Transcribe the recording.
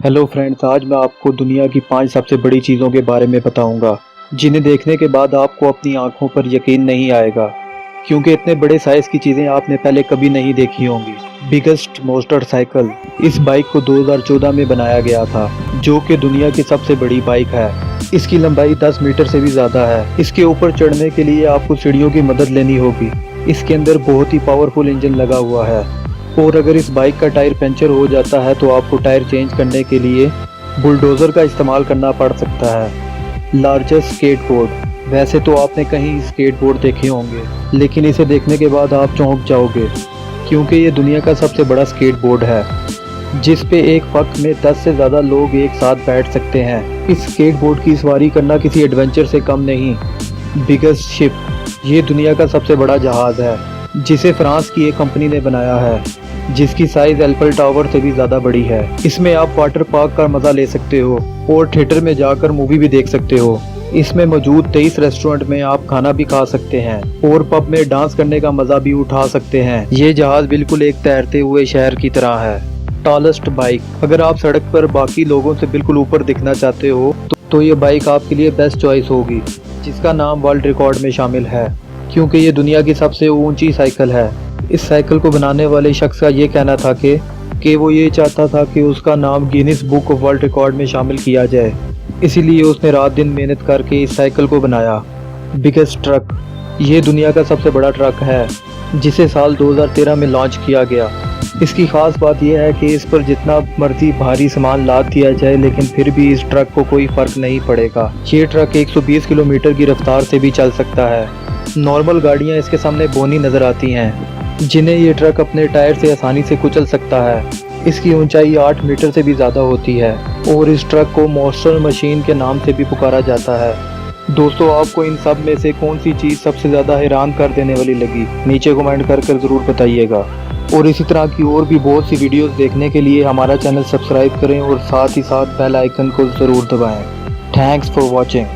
Hello friends, आज मैं आपको दुनिया की 5 सबसे बड़ी चीज़ों के बारे में बताऊंगा जिन्हें देखने के बाद आपको अपनी आंखों पर यकीन नहीं आएगा, क्योंकि इतने बड़े साइज की चीज़ें आपने पहले कभी नहीं देखी होंगी। बिगेस्ट मोटरसाइकिल, इस बाइक को 2014 में बनाया गया था, जो कि दुनिया की सबसे बड़ी बाइक है। इसकी लंबाई 10 मीटर से भी ज़्यादा है। इसके ऊपर चढ़ने के लिए आपको सीढ़ियों की मदद लेनी होगी। इसके अंदर बहुत ही पावरफुल इंजन लगा हुआ है, और अगर इस बाइक का टायर पंचर हो जाता है तो आपको टायर चेंज करने के लिए बुलडोज़र का इस्तेमाल करना पड़ सकता है। लार्जेस्ट स्केटबोर्ड, वैसे तो आपने कहीं स्केटबोर्ड देखे होंगे, लेकिन इसे देखने के बाद आप चौंक जाओगे, क्योंकि ये दुनिया का सबसे बड़ा स्केटबोर्ड है, जिस पे एक वक्त में 10 से ज़्यादा लोग एक साथ बैठ सकते हैं। इस स्केटबोर्ड की सवारी करना किसी एडवेंचर से कम नहीं। बिगेस्ट शिप, ये दुनिया का सबसे बड़ा जहाज़ है, जिसे फ्रांस की एक कंपनी ने बनाया है, जिसकी साइज एल्फल टावर से भी ज़्यादा बड़ी है। इसमें आप वाटर पार्क का मज़ा ले सकते हो और थिएटर में जाकर मूवी भी देख सकते हो। इसमें मौजूद 23 रेस्टोरेंट में आप खाना भी खा सकते हैं और पब में डांस करने का मज़ा भी उठा सकते हैं। ये जहाज़ बिल्कुल एक तैरते हुए शहर की तरह है। टॉलेस्ट बाइक, अगर आप सड़क पर बाकी लोगों से बिल्कुल ऊपर दिखना चाहते हो तो ये बाइक आपके लिए बेस्ट चॉइस होगी, जिसका नाम वर्ल्ड रिकॉर्ड में शामिल है, क्योंकि ये दुनिया की सबसे ऊंची साइकिल है। इस साइकिल को बनाने वाले शख्स का ये कहना था कि वो ये चाहता था कि उसका नाम Guinness book of world record में शामिल किया जाए, इसीलिए उसने रात दिन मेहनत करके इस साइकिल को बनाया। बिगेस्ट ट्रक, ये दुनिया का सबसे बड़ा ट्रक है, जिसे साल 2013 में लॉन्च किया गया। इसकी ख़ास बात यह है कि इस पर जितना मर्जी भारी सामान लाद दिया जाए, लेकिन फिर भी इस ट्रक को कोई फ़र्क नहीं पड़ेगा। ये ट्रक 120 किलोमीटर की रफ्तार से भी चल सकता है। नॉर्मल गाड़ियाँ इसके सामने बोनी नज़र आती हैं, जिन्हें ये ट्रक अपने टायर से आसानी से कुचल सकता है। इसकी ऊंचाई 8 मीटर से भी ज़्यादा होती है और इस ट्रक को मॉन्स्टर मशीन के नाम से भी पुकारा जाता है। दोस्तों, आपको इन सब में से कौन सी चीज़ सबसे ज़्यादा हैरान कर देने वाली लगी, नीचे कमेंट कर ज़रूर बताइएगा। और इसी तरह की और भी बहुत सी वीडियोस देखने के लिए हमारा चैनल सब्सक्राइब करें और साथ ही साथ बेल आइकन को ज़रूर दबाएं। Thanks for watching.